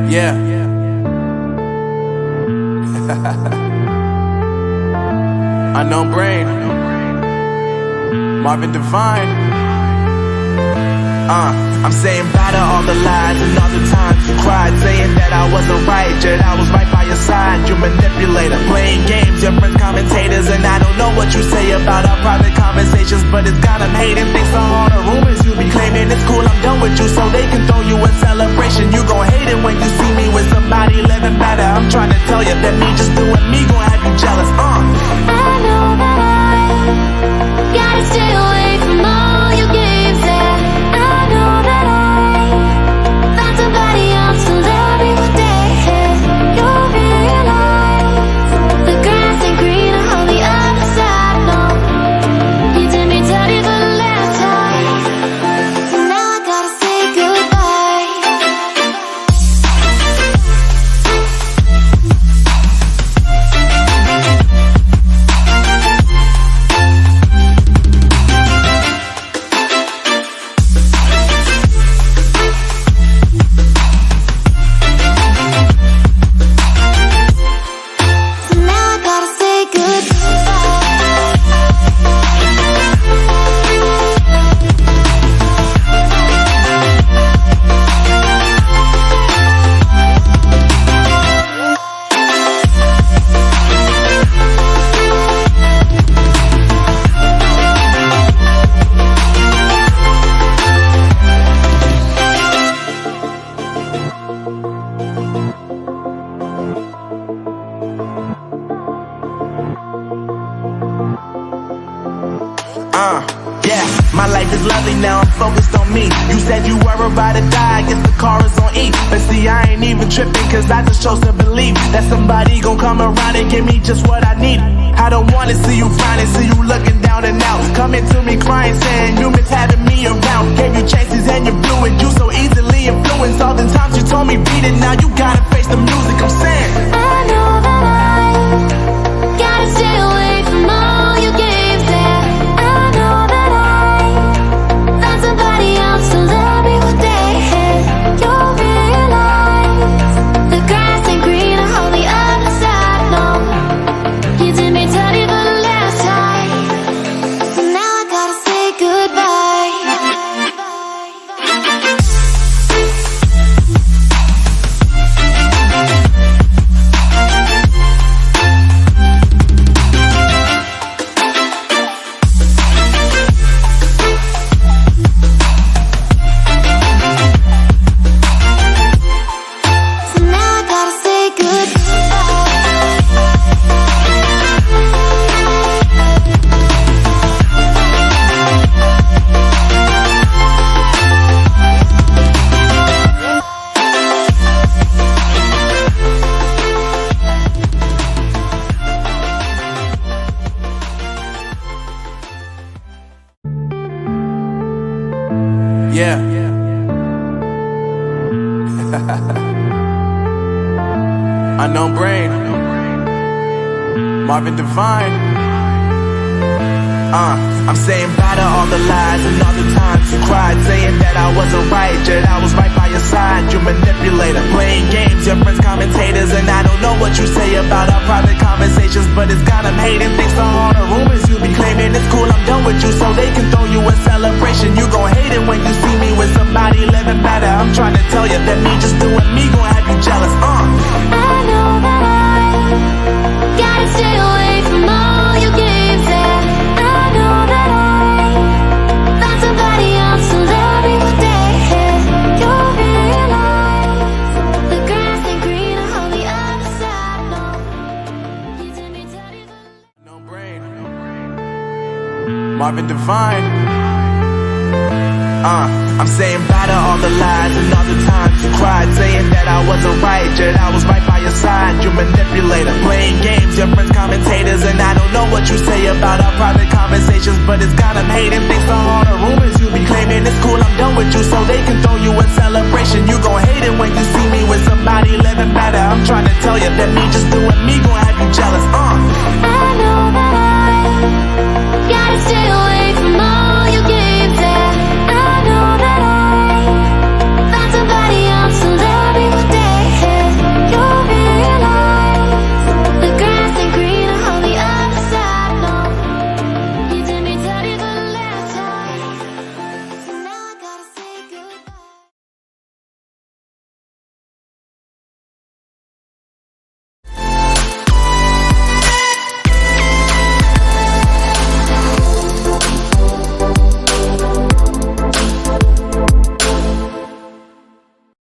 Yeah. Unknown brain. Marvin Divine. I'm saying bye to all the lies and all the times you cried, saying that I wasn't right, yet I was right by your side. You manipulator, playing games, your friends commentators, and I don't know what you say about our private conversations, but it's got them hating. Thanks to all the rumors you be claiming. It's cool, I'm done with you, so they can throw you a celebration. You gon' hate it when you see me with somebody living better. I'm trying to tell you that me just doing me gon' have you jealous. I know that I gotta stay away from all your games, and I know that I found somebody else to love me one day. You'll realize the grass ain't greener on the other side. No, you did me dirty for the last time, so now I gotta say goodbye. Yeah, my life is lovely now, I'm focused on me. You said you were about to die, I guess the car is on E. But see, I ain't even tripping, cause I just chose to believe that somebody gon' come around and give me just what I need. I don't wanna see you frowning, see you looking down and out, coming to me crying, saying you miss having me around. Gave you chances and you blew it, you so easily influenced. All the times you told me beat it, now you gotta face the music. I'm saying I know that I gotta stay away from all your games, and I know that I found somebody else to love me one day. You'll realize the grass ain't greener on the other side. No, you did me dirty for the last time, so now I gotta say goodbye. So now I gotta say goodbye. yeah. Unknown brain. Marvin Divine. I'm saying bye to all the lies and all the times you cried, saying that I wasn't right, yet I was right by your side. You manipulator, playing games, your friends commentators, and I don't know what you say about our private conversations, but it's got them hating. Thanks to all the rumors you be claiming. It's cool, I'm done with you, so they can throw you a celebration. You gon' hate it when you see me with somebody living better. I'm trying to tell you that me just doing me gon' have you jealous. I know that I gotta stay away from all your games, and I know that I found somebody else to love me one day. You'll realize the grass ain't greener on the other side. No, you did me dirty for No brain. Marvin Divine. I'm saying bye to all the lies and all the times you cried, saying that I wasn't right, yet I was right by your side. You manipulator, playing games, your friends commentators, and I don't know what you say about our private conversations, but it's got them hating. Thanks to all the rumors you be claiming. It's cool, I'm done with you, so they can throw you a celebration. You gon' hate it when you see me with somebody living better. I'm trying to tell you that me just doing me gon' have you jealous.